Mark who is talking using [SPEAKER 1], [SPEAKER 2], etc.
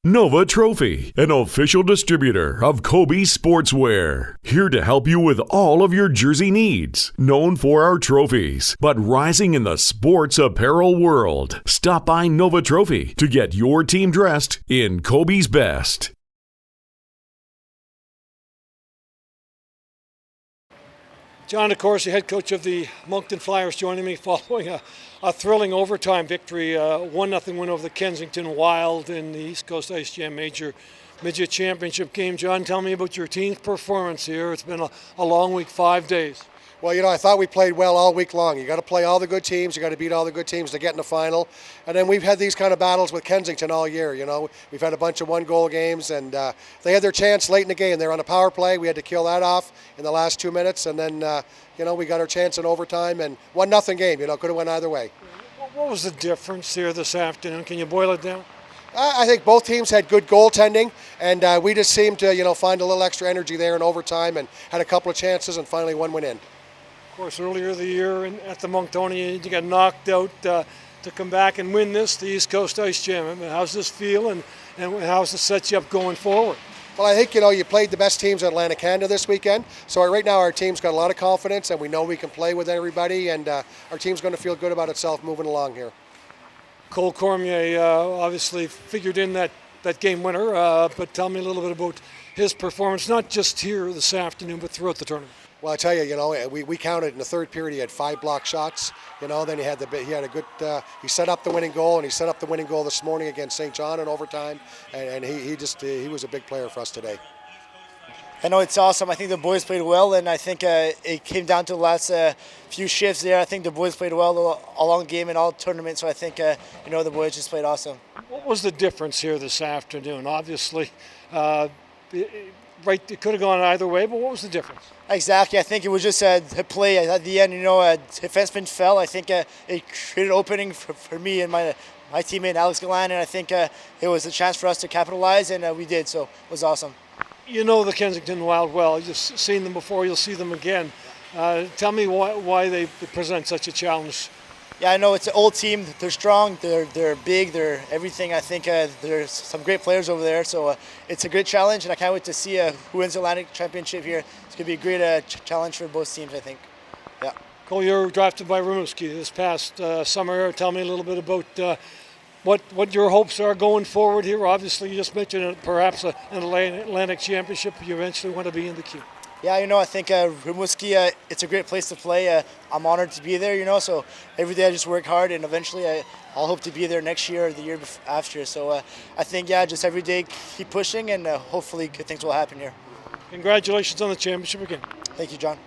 [SPEAKER 1] Nova Trophy, an official distributor of Kobe Sportswear. Here to help you with all of your jersey needs. Known for our trophies, but rising in the sports apparel world. Stop by Nova Trophy to get your team dressed in Kobe's best.
[SPEAKER 2] John Decourcey, head coach of the Moncton Flyers, joining me following a thrilling overtime victory, 1-0 win over the Kensington Wild in the Eastr Coast IceJam Major Midget Championship game. John, tell me about your team's performance here. It's been a long week, 5 days.
[SPEAKER 3] Well, I thought we played well all week long. You got to play all the good teams. You got to beat all the good teams to get in the final. And then we've had these kind of battles with Kensington all year. We've had a bunch of one-goal games, and they had their chance late in the game. They were on a power play. We had to kill that off in the last 2 minutes, and then we got our chance in overtime and 1-0 game. Could have went either way.
[SPEAKER 2] What was the difference here this afternoon? Can you boil it down?
[SPEAKER 3] I think both teams had good goaltending, and we just seemed to find a little extra energy there in overtime and had a couple of chances, and finally one went in.
[SPEAKER 2] Of course, earlier the year at the Monctonian, you got knocked out to come back and win this, the Eastr Coast IceJam. I mean, how's this feel, and how's it set you up going forward?
[SPEAKER 3] Well, I think, you played the best teams in Atlantic Canada this weekend. So right now our team's got a lot of confidence, and we know we can play with everybody, and our team's going to feel good about itself moving along here.
[SPEAKER 2] Cole Cormier obviously figured in that game winner, but tell me a little bit about his performance, not just here this afternoon, but throughout the tournament.
[SPEAKER 3] Well, I tell you, we counted in the third period. He had 5 block shots. Then he had a good. He set up the winning goal, and he set up the winning goal this morning against St. John in overtime. And he was a big player for us today.
[SPEAKER 4] I know it's awesome. I think the boys played well, and I think it came down to the last few shifts there. I think the boys played well all the game and all tournament. So I think the boys just played awesome.
[SPEAKER 2] What was the difference here this afternoon? Obviously, it could have gone either way, but what was the difference?
[SPEAKER 4] Exactly. I think it was just a play at the end. Defenseman fell. I think it created an opening for me and my teammate Alex Gallant, and I think it was a chance for us to capitalize, and we did. So it was awesome.
[SPEAKER 2] You know the Kensington Wild well. You've seen them before. You'll see them again. Tell me why they present such a challenge.
[SPEAKER 4] Yeah, I know it's an old team. They're strong. They're big. They're everything. I think there's some great players over there. So it's a great challenge, and I can't wait to see who wins the Atlantic Championship here. It's going to be a great challenge for both teams, I think. Yeah. Cole,
[SPEAKER 2] you were drafted by Rimuski this past summer. Tell me a little bit about what your hopes are going forward here. Obviously, you just mentioned perhaps an Atlantic Championship. You eventually want to be in the queue.
[SPEAKER 4] Yeah, I think Rimuski, it's a great place to play. I'm honored to be there, so every day I just work hard, and eventually I'll hope to be there next year or the year after. So I think, just every day keep pushing, and hopefully good things will happen here.
[SPEAKER 2] Congratulations on the championship again.
[SPEAKER 4] Thank you, John.